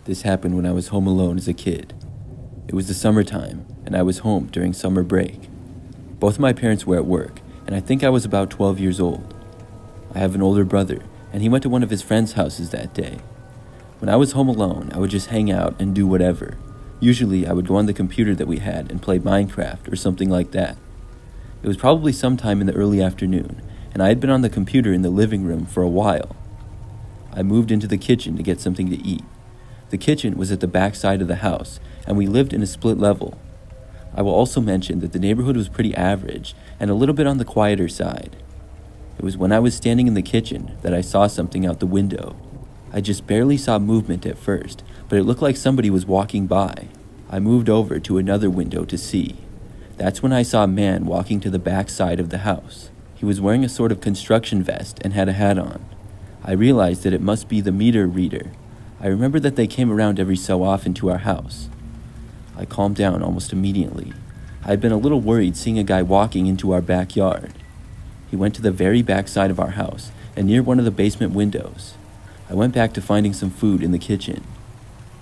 This happened when I was home alone as a kid. It was the summertime, and I was home during summer break. Both of my parents were at work, and I think I was about 12 years old. I have an older brother, and he went to one of his friends' houses that day. When I was home alone, I would just hang out and do whatever. Usually, I would go on the computer that we had and play Minecraft or something like that. It was probably sometime in the early afternoon, and I had been on the computer in the living room for a while. I moved into the kitchen to get something to eat. The kitchen was at the back side of the house, and we lived in a split level. I will also mention that the neighborhood was pretty average and a little bit on the quieter side. It was when I was standing in the kitchen that I saw something out the window. I just barely saw movement at first, but it looked like somebody was walking by. I moved over to another window to see. That's when I saw a man walking to the back side of the house. He was wearing a sort of construction vest and had a hat on. I realized that it must be the meter reader. I remember that they came around every so often to our house. I calmed down almost immediately. I had been a little worried seeing a guy walking into our backyard. He went to the very back side of our house and near one of the basement windows. I went back to finding some food in the kitchen.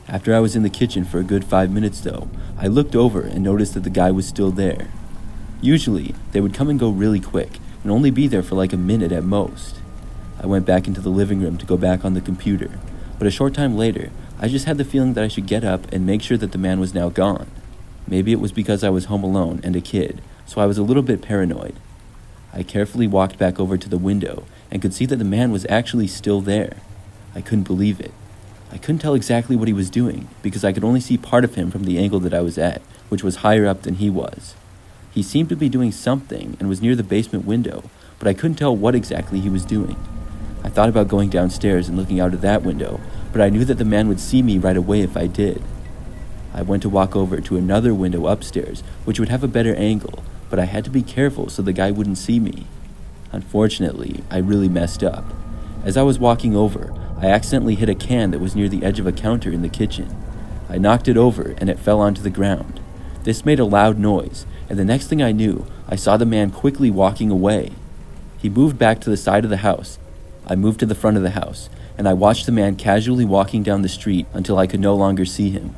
After I was in the kitchen for a good 5 minutes though, I looked over and noticed that the guy was still there. Usually, they would come and go really quick and only be there for like a minute at most. I went back into the living room to go back on the computer, but a short time later, I just had the feeling that I should get up and make sure that the man was now gone. Maybe it was because I was home alone and a kid, so I was a little bit paranoid. I carefully walked back over to the window and could see that the man was actually still there. I couldn't believe it. I couldn't tell exactly what he was doing because I could only see part of him from the angle that I was at, which was higher up than he was. He seemed to be doing something and was near the basement window, but I couldn't tell what exactly he was doing. I thought about going downstairs and looking out of that window, but I knew that the man would see me right away if I did. I went to walk over to another window upstairs, which would have a better angle, but I had to be careful so the guy wouldn't see me. Unfortunately, I really messed up. As I was walking over, I accidentally hit a can that was near the edge of a counter in the kitchen. I knocked it over and it fell onto the ground. This made a loud noise, and the next thing I knew, I saw the man quickly walking away. He moved back to the side of the house. I moved to the front of the house, and I watched the man casually walking down the street until I could no longer see him.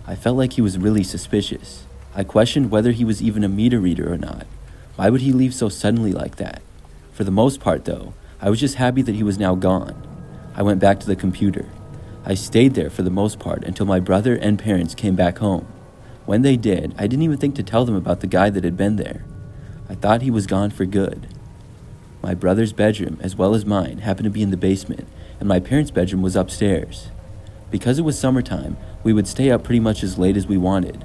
I felt like he was really suspicious. I questioned whether he was even a meter reader or not. Why would he leave so suddenly like that? For the most part, though, I was just happy that he was now gone. I went back to the computer. I stayed there for the most part until my brother and parents came back home. When they did, I didn't even think to tell them about the guy that had been there. I thought he was gone for good. My brother's bedroom, as well as mine, happened to be in the basement, and my parents' bedroom was upstairs. Because it was summertime, we would stay up pretty much as late as we wanted.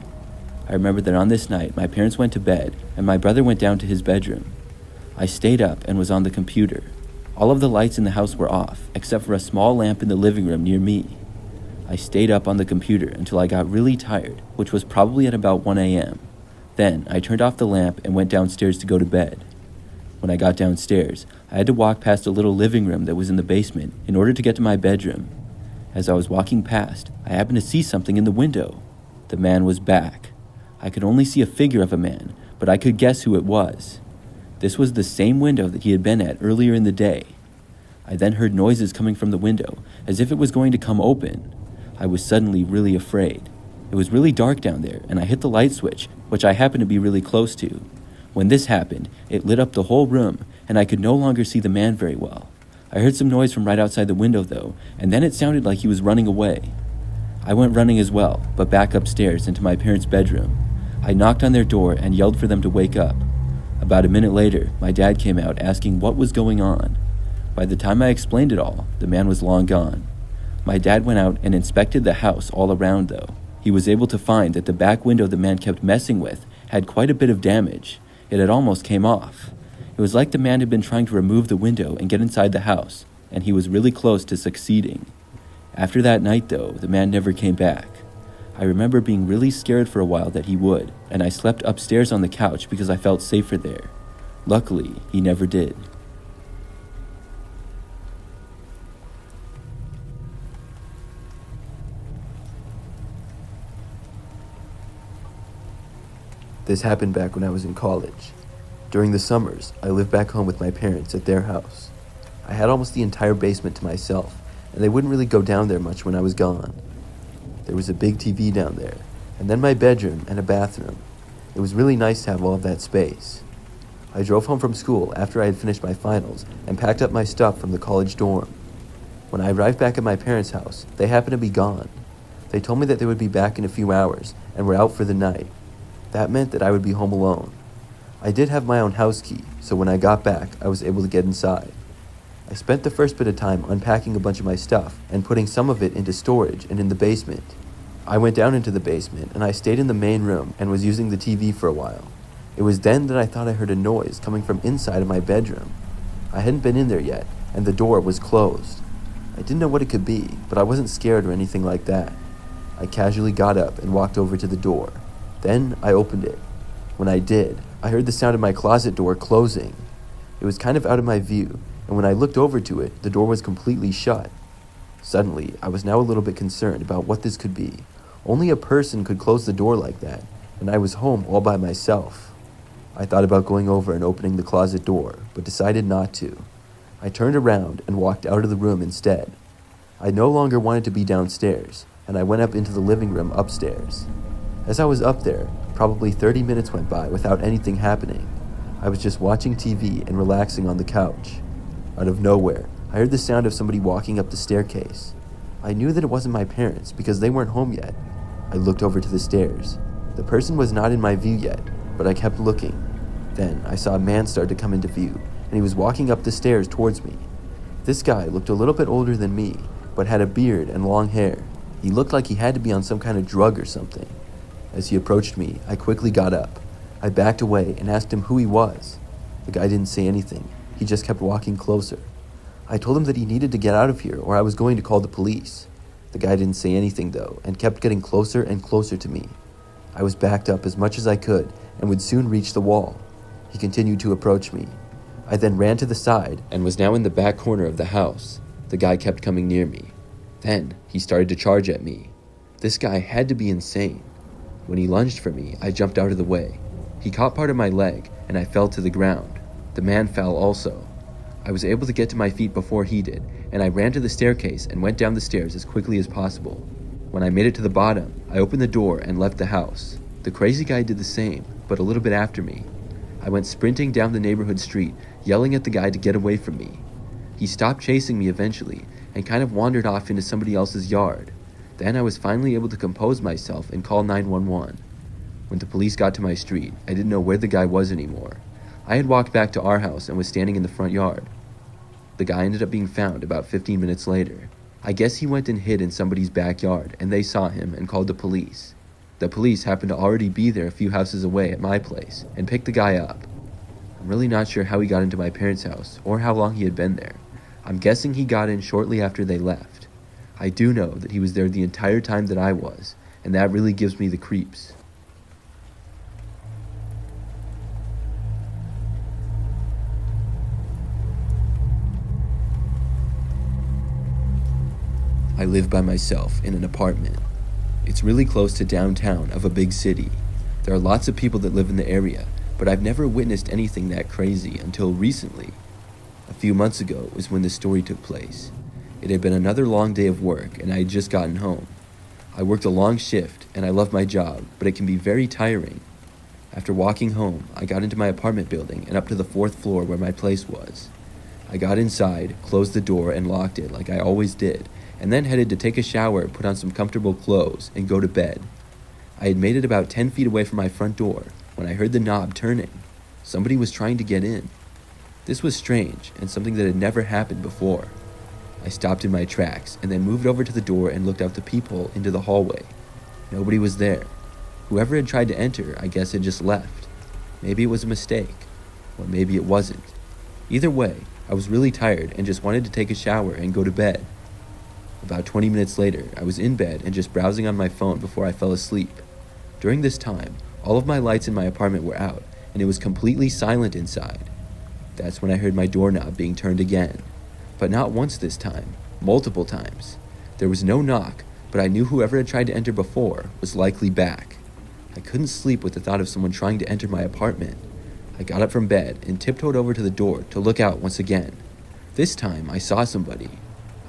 I remember that on this night, my parents went to bed, and my brother went down to his bedroom. I stayed up and was on the computer. All of the lights in the house were off, except for a small lamp in the living room near me. I stayed up on the computer until I got really tired, which was probably at about 1 a.m. Then, I turned off the lamp and went downstairs to go to bed. When I got downstairs, I had to walk past a little living room that was in the basement in order to get to my bedroom. As I was walking past, I happened to see something in the window. The man was back. I could only see a figure of a man, but I could guess who it was. This was the same window that he had been at earlier in the day. I then heard noises coming from the window, as if it was going to come open. I was suddenly really afraid. It was really dark down there, and I hit the light switch, which I happened to be really close to. When this happened, it lit up the whole room, and I could no longer see the man very well. I heard some noise from right outside the window though, and then it sounded like he was running away. I went running as well, but back upstairs into my parents' bedroom. I knocked on their door and yelled for them to wake up. About a minute later, my dad came out asking what was going on. By the time I explained it all, the man was long gone. My dad went out and inspected the house all around though. He was able to find that the back window the man kept messing with had quite a bit of damage. It had almost came off. It was like the man had been trying to remove the window and get inside the house, and he was really close to succeeding. After that night though, the man never came back. I remember being really scared for a while that he would, and I slept upstairs on the couch because I felt safer there. Luckily, he never did. This happened back when I was in college. During the summers, I lived back home with my parents at their house. I had almost the entire basement to myself, and they wouldn't really go down there much when I was gone. There was a big TV down there, and then my bedroom and a bathroom. It was really nice to have all of that space. I drove home from school after I had finished my finals and packed up my stuff from the college dorm. When I arrived back at my parents' house, they happened to be gone. They told me that they would be back in a few hours and were out for the night. That meant that I would be home alone. I did have my own house key, so when I got back, I was able to get inside. I spent the first bit of time unpacking a bunch of my stuff and putting some of it into storage and in the basement. I went down into the basement and I stayed in the main room and was using the TV for a while. It was then that I thought I heard a noise coming from inside of my bedroom. I hadn't been in there yet, and the door was closed. I didn't know what it could be, but I wasn't scared or anything like that. I casually got up and walked over to the door. Then I opened it. When I did, I heard the sound of my closet door closing. It was kind of out of my view, and when I looked over to it, the door was completely shut. Suddenly, I was now a little bit concerned about what this could be. Only a person could close the door like that, and I was home all by myself. I thought about going over and opening the closet door, but decided not to. I turned around and walked out of the room instead. I no longer wanted to be downstairs, and I went up into the living room upstairs. As I was up there, probably 30 minutes went by without anything happening. I was just watching TV and relaxing on the couch. Out of nowhere, I heard the sound of somebody walking up the staircase. I knew that it wasn't my parents because they weren't home yet. I looked over to the stairs. The person was not in my view yet, but I kept looking. Then I saw a man start to come into view, and he was walking up the stairs towards me. This guy looked a little bit older than me, but had a beard and long hair. He looked like he had to be on some kind of drug or something. As he approached me, I quickly got up. I backed away and asked him who he was. The guy didn't say anything. He just kept walking closer. I told him that he needed to get out of here or I was going to call the police. The guy didn't say anything though, and kept getting closer and closer to me. I was backed up as much as I could and would soon reach the wall. He continued to approach me. I then ran to the side and was now in the back corner of the house. The guy kept coming near me. Then he started to charge at me. This guy had to be insane. When he lunged for me, I jumped out of the way. He caught part of my leg and I fell to the ground. The man fell also. I was able to get to my feet before he did, and I ran to the staircase and went down the stairs as quickly as possible. When I made it to the bottom, I opened the door and left the house. The crazy guy did the same, but a little bit after me. I went sprinting down the neighborhood street, yelling at the guy to get away from me. He stopped chasing me eventually, and kind of wandered off into somebody else's yard. Then I was finally able to compose myself and call 911. When the police got to my street, I didn't know where the guy was anymore. I had walked back to our house and was standing in the front yard. The guy ended up being found about 15 minutes later. I guess he went and hid in somebody's backyard, and they saw him and called the police. The police happened to already be there a few houses away at my place and picked the guy up. I'm really not sure how he got into my parents' house or how long he had been there. I'm guessing he got in shortly after they left. I do know that he was there the entire time that I was, and that really gives me the creeps. I live by myself in an apartment. It's really close to downtown of a big city. There are lots of people that live in the area, but I've never witnessed anything that crazy until recently. A few months ago was when this story took place. It had been another long day of work and I had just gotten home. I worked a long shift and I love my job, but it can be very tiring. After walking home, I got into my apartment building and up to the 4th floor where my place was. I got inside, closed the door and locked it like I always did, and then headed to take a shower, put on some comfortable clothes, and go to bed. I had made it about 10 feet away from my front door when I heard the knob turning. Somebody was trying to get in. This was strange and something that had never happened before. I stopped in my tracks and then moved over to the door and looked out the peephole into the hallway. Nobody was there. Whoever had tried to enter, I guess, had just left. Maybe it was a mistake, or maybe it wasn't. Either way, I was really tired and just wanted to take a shower and go to bed. About 20 minutes later, I was in bed and just browsing on my phone before I fell asleep. During this time, all of my lights in my apartment were out, and it was completely silent inside. That's when I heard my doorknob being turned again. But not once this time, multiple times. There was no knock, but I knew whoever had tried to enter before was likely back. I couldn't sleep with the thought of someone trying to enter my apartment. I got up from bed and tiptoed over to the door to look out once again. This time, I saw somebody.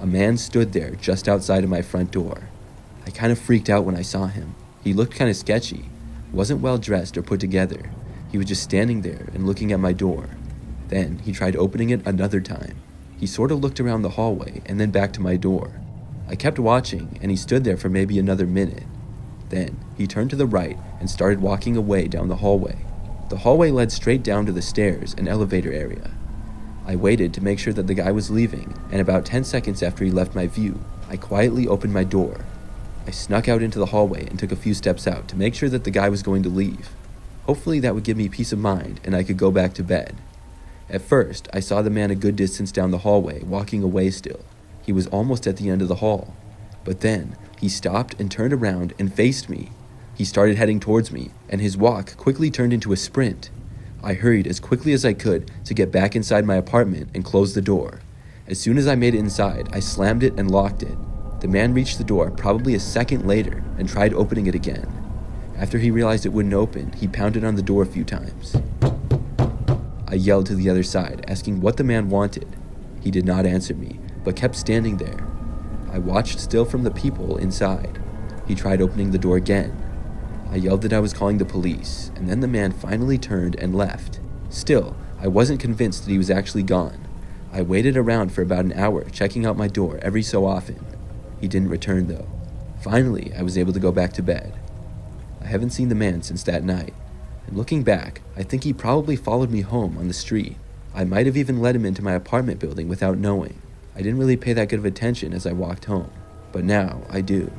A man stood there just outside of my front door. I I kind of freaked out when I saw him. He looked kind of sketchy, wasn't well dressed or put together. He was just standing there and looking at my door. Then he tried opening it another time. He sort of looked around the hallway and then back to my door. I kept watching and he stood there for maybe another minute. Then he turned to the right and started walking away down the hallway. The hallway led straight down to the stairs and elevator area. I waited to make sure that the guy was leaving, and about 10 seconds after he left my view, I quietly opened my door. I snuck out into the hallway and took a few steps out to make sure that the guy was going to leave. Hopefully that would give me peace of mind and I could go back to bed. At first, I saw the man a good distance down the hallway, walking away still. He was almost at the end of the hall. But then, he stopped and turned around and faced me. He started heading towards me, and his walk quickly turned into a sprint. I hurried as quickly as I could to get back inside my apartment and close the door. As soon as I made it inside, I slammed it and locked it. The man reached the door probably a second later and tried opening it again. After he realized it wouldn't open, he pounded on the door a few times. I yelled to the other side, asking what the man wanted. He did not answer me, but kept standing there. I watched still from the people inside. He tried opening the door again. I yelled that I was calling the police, and then the man finally turned and left. Still, I wasn't convinced that he was actually gone. I waited around for about an hour, checking out my door every so often. He didn't return though. Finally, I was able to go back to bed. I haven't seen the man since that night, and looking back, I think he probably followed me home on the street. I might have even let him into my apartment building without knowing. I didn't really pay that good of attention as I walked home, but now I do.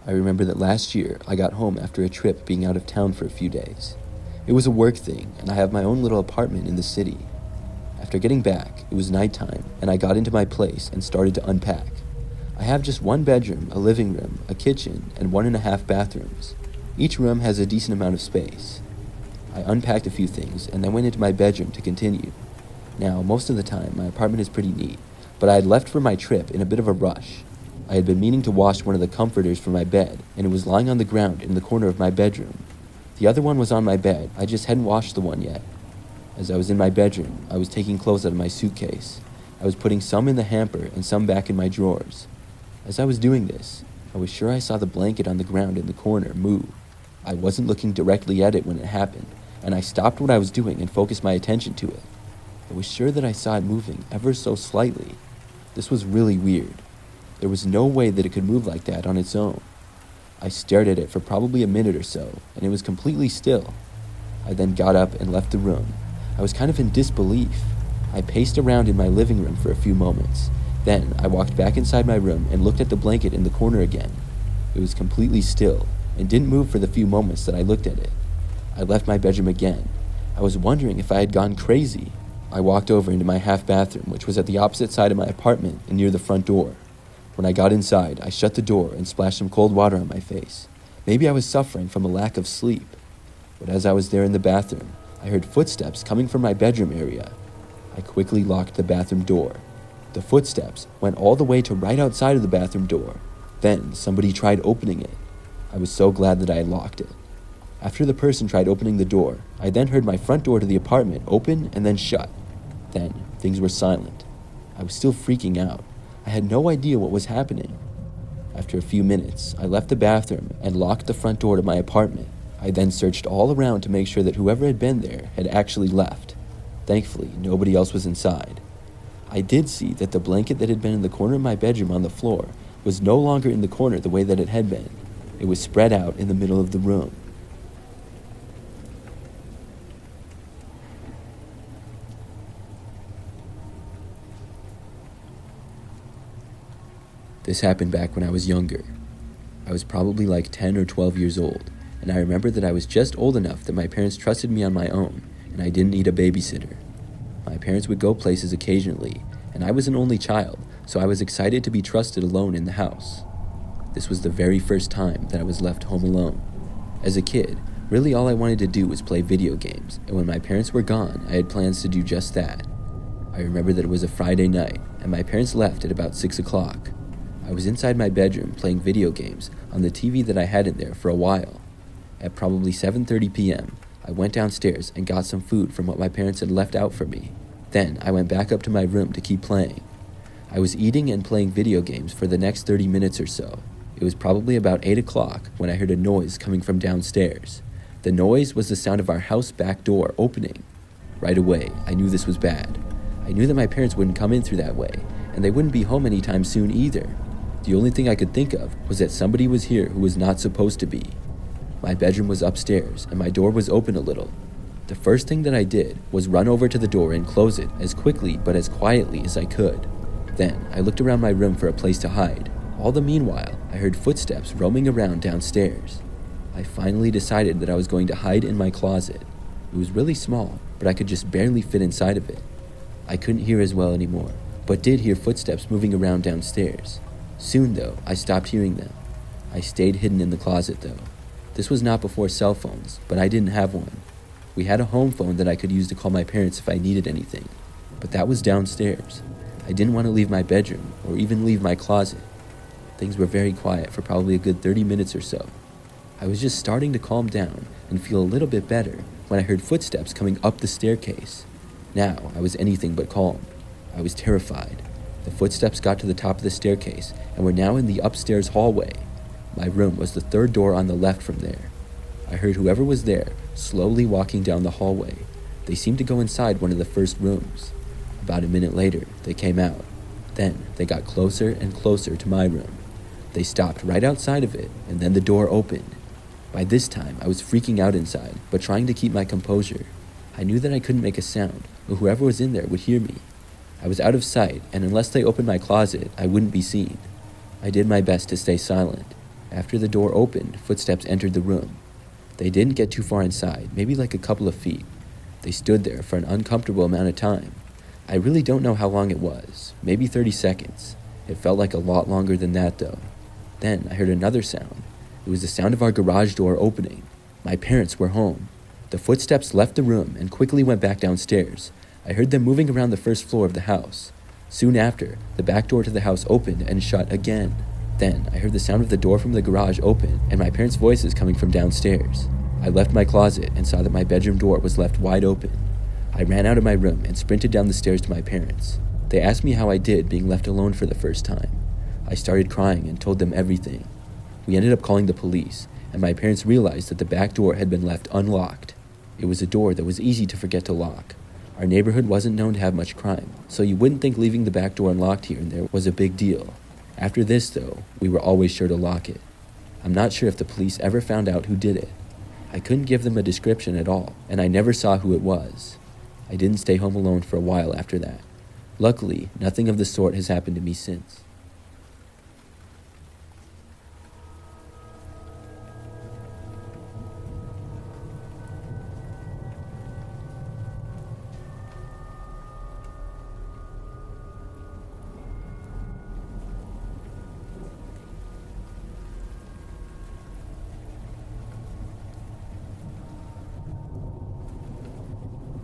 I remember that last year I got home after a trip being out of town for a few days. It was a work thing, and I have my own little apartment in the city. After getting back, it was nighttime, and I got into my place and started to unpack. I have just one bedroom, a living room, a kitchen, and 1.5 bathrooms. Each room has a decent amount of space. I unpacked a few things and then went into my bedroom to continue. Now, most of the time, my apartment is pretty neat, but I had left for my trip in a bit of a rush. I had been meaning to wash one of the comforters for my bed, and it was lying on the ground in the corner of my bedroom. The other one was on my bed, I just hadn't washed the one yet. As I was in my bedroom, I was taking clothes out of my suitcase. I was putting some in the hamper and some back in my drawers. As I was doing this, I was sure I saw the blanket on the ground in the corner move. I wasn't looking directly at it when it happened, and I stopped what I was doing and focused my attention to it. I was sure that I saw it moving ever so slightly. This was really weird. There was no way that it could move like that on its own. I stared at it for probably a minute or so, and it was completely still. I then got up and left the room. I was kind of in disbelief. I paced around in my living room for a few moments. Then I walked back inside my room and looked at the blanket in the corner again. It was completely still and didn't move for the few moments that I looked at it. I left my bedroom again. I was wondering if I had gone crazy. I walked over into my half bathroom, which was at the opposite side of my apartment and near the front door. When I got inside, I shut the door and splashed some cold water on my face. Maybe I was suffering from a lack of sleep. But as I was there in the bathroom, I heard footsteps coming from my bedroom area. I quickly locked the bathroom door. The footsteps went all the way to right outside of the bathroom door. Then somebody tried opening it. I was so glad that I had locked it. After the person tried opening the door, I then heard my front door to the apartment open and then shut. Then things were silent. I was still freaking out. I had no idea what was happening. After a few minutes, I left the bathroom and locked the front door to my apartment. I then searched all around to make sure that whoever had been there had actually left. Thankfully, nobody else was inside. I did see that the blanket that had been in the corner of my bedroom on the floor was no longer in the corner the way that it had been. It was spread out in the middle of the room. This happened back when I was younger. I was probably like 10 or 12 years old, and I remember that I was just old enough that my parents trusted me on my own, and I didn't need a babysitter. My parents would go places occasionally, and I was an only child, so I was excited to be trusted alone in the house. This was the very first time that I was left home alone. As a kid, really all I wanted to do was play video games, and when my parents were gone, I had plans to do just that. I remember that it was a Friday night, and my parents left at about 6 o'clock. I was inside my bedroom playing video games on the TV that I had in there for a while. At probably 7:30 p.m., I went downstairs and got some food from what my parents had left out for me. Then I went back up to my room to keep playing. I was eating and playing video games for the next 30 minutes or so. It was probably about 8 o'clock when I heard a noise coming from downstairs. The noise was the sound of our house back door opening. Right away, I knew this was bad. I knew that my parents wouldn't come in through that way, and they wouldn't be home anytime soon either. The only thing I could think of was that somebody was here who was not supposed to be. My bedroom was upstairs, and my door was open a little. The first thing that I did was run over to the door and close it as quickly but as quietly as I could. Then I looked around my room for a place to hide. All the meanwhile, I heard footsteps roaming around downstairs. I finally decided that I was going to hide in my closet. It was really small, but I could just barely fit inside of it. I couldn't hear as well anymore, but did hear footsteps moving around downstairs. Soon, though, I stopped hearing them. I stayed hidden in the closet, though. This was not before cell phones, but I didn't have one. We had a home phone that I could use to call my parents if I needed anything, but that was downstairs. I didn't want to leave my bedroom or even leave my closet. Things were very quiet for probably a good 30 minutes or so. I was just starting to calm down and feel a little bit better when I heard footsteps coming up the staircase. Now I was anything but calm. I was terrified. The footsteps got to the top of the staircase and were now in the upstairs hallway. My room was the third door on the left from there. I heard whoever was there slowly walking down the hallway. They seemed to go inside one of the first rooms. About a minute later, they came out. Then they got closer and closer to my room. They stopped right outside of it, and then the door opened. By this time, I was freaking out inside, but trying to keep my composure. I knew that I couldn't make a sound, or whoever was in there would hear me. I was out of sight, and unless they opened my closet, I wouldn't be seen. I did my best to stay silent. After the door opened, footsteps entered the room. They didn't get too far inside, maybe like a couple of feet. They stood there for an uncomfortable amount of time. I really don't know how long it was, maybe 30 seconds. It felt like a lot longer than that, though. Then I heard another sound. It was the sound of our garage door opening. My parents were home. The footsteps left the room and quickly went back downstairs. I heard them moving around the first floor of the house. Soon after, the back door to the house opened and shut again. Then I heard the sound of the door from the garage open and my parents' voices coming from downstairs. I left my closet and saw that my bedroom door was left wide open. I ran out of my room and sprinted down the stairs to my parents. They asked me how I did being left alone for the first time. I started crying and told them everything. We ended up calling the police, and my parents realized that the back door had been left unlocked. It was a door that was easy to forget to lock. Our neighborhood wasn't known to have much crime, so you wouldn't think leaving the back door unlocked here and there was a big deal. After this, though, we were always sure to lock it. I'm not sure if the police ever found out who did it. I couldn't give them a description at all, and I never saw who it was. I didn't stay home alone for a while after that. Luckily, nothing of the sort has happened to me since.